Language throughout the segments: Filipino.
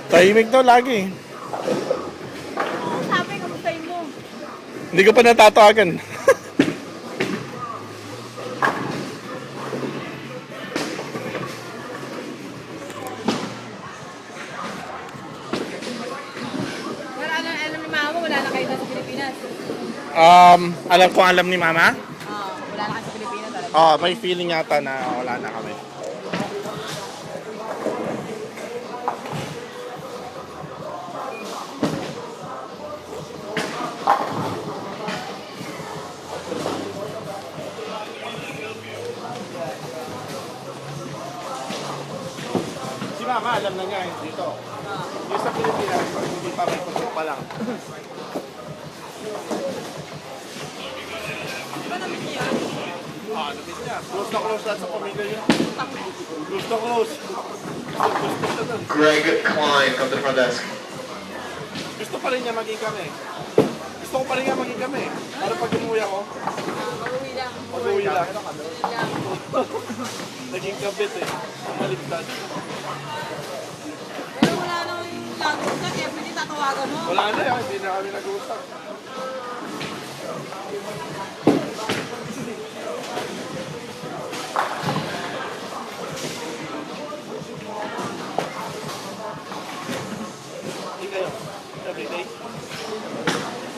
Tahimik daw lagi. Sabi, kamustahin mo. Hindi ko pa natatawagan. Wala na, alam ni mama mo, wala na kayo na sa Pilipinas. Alam ko alam ni Mama. Wala na kayo sa Pilipinas. Alam. May feeling yata na wala na kami. Si Mama alam na niya dito. Yung sa Pilipinas, hindi pa may puso pa lang. Di ba namin niya? Nabit niya. Close na close lahat sa pamilya niya. Close na close. Gusto na nun. Greg Klein, come to the front desk. Gusto pa rin niya maging kami. Gusto ko pa rin niya maging kami. Pero pag umuwi ako, Mag-uwi lang. mag-uwi lang. Uwi lang. Naging kabit eh. Maligtad. Pero wala nang lagos na, kaya pwede tatawagan mo. Wala na yan. Hindi na kami nag-uusap. Hindi kayo. Everyday.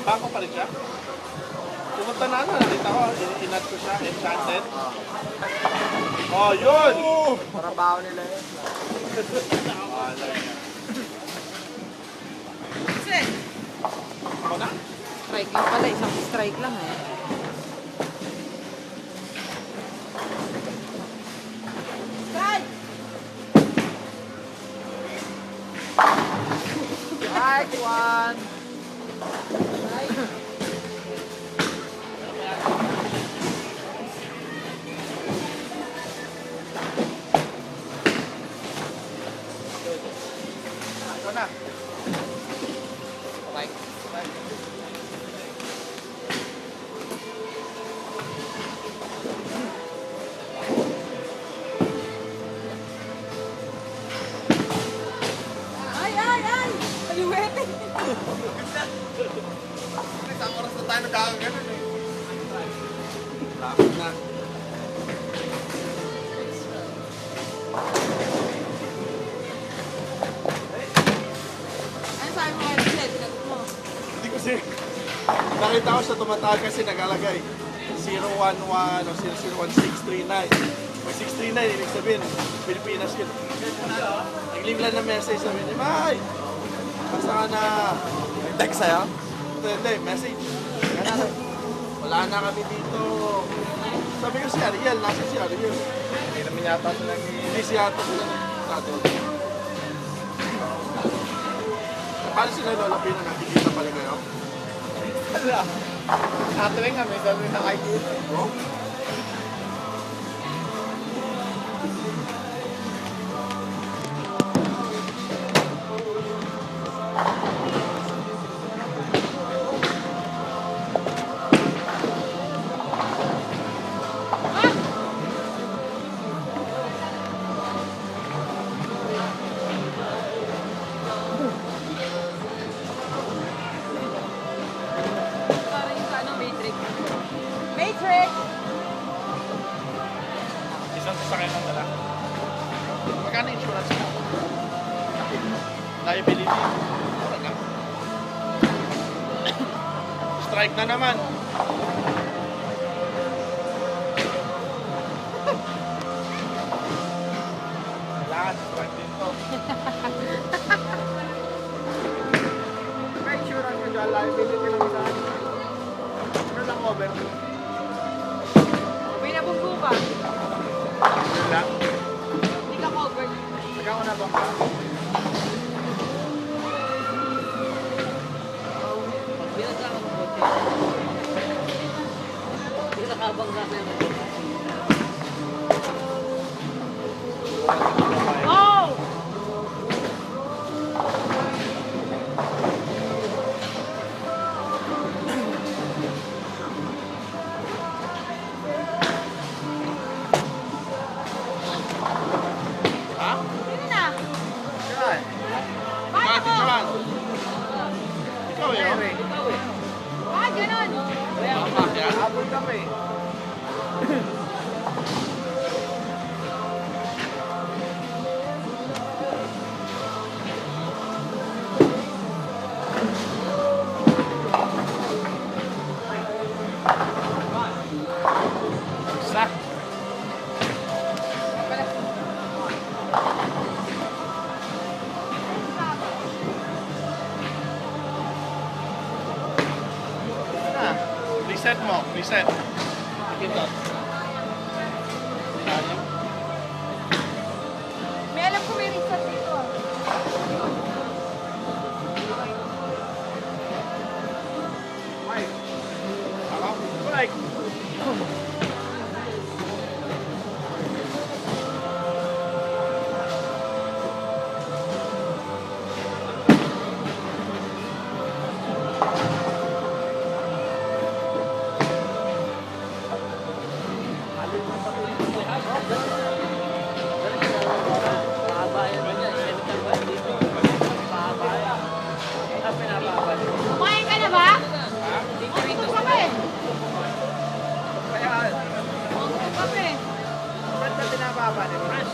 Bako pa rin siya. Pumunta na nakita ko. Inat ko siya. Enchanted. Oh, yun! Trabaho nila yun. Kasi, Ako na? strike lang pala, isang strike lang eh. Strike! Right, one. Ako na. Okay. Ay, ay, ay! Aliwete! Isang oras na tayo nagkakaganon eh. Lapit na. Ano sabi mo kayo sila? Tinagot mo. Hindi ko si... Nakita ko siya tumatawag kasi nagalagay 011 o 001639. Pag 639, ibig sabihin, Pilipinas yun. Nag-leave lang ng message, sabi niya, May! Basta ka na... May text sa'yo? Hindi, message. Wala na kami dito. Sabi ko si Ariel, nasa si Ariel. Hindi naman yata sila ni... Hindi siya ito sila natin. Paano sila Lola Pina nakikita pala kayo? Wala. Nakatuwing kami, sabi na nakikita. Oh? Parang yung sa ano, Matrix. Matrix! Isang sasakyan lang dala. Magkano insurance mo? Liability. Wala na. Strike na naman. Kailangan, strike din to. May insurance mo dyan, liability lang sa akin. Ano lang cover? May nabunggo ka. Yun lang. Hindi ka covered. Nagkako na ba? Bilang ka ng kotse. Bilang nakabangga na yung Oh! Ha? Sino na? Yan. Bye! Reset mo. Reset. Pindot. Sayang. May alam ko may reset dito ah. Ako? Like. Kumain ka na ba? Gutom ka ba eh? Gutom ka ba eh? Ba't ba pinababa ni Fresh?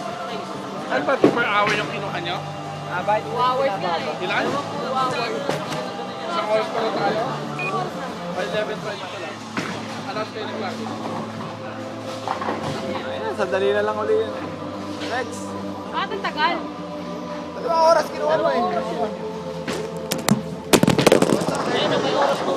Ano ba ito per hour yung kinuha nyo? Ba't 2 hours na eh. Ilan? 2 hours. Isang oras pa rin tayo? Isang oras na. By 11:20 pa lang. Ano sa kayo lang? Ayun, sandali na lang uli yun. Rex, Bakit ang tagal? 2 oras kinuha mo eh. Ayun, may oras mo.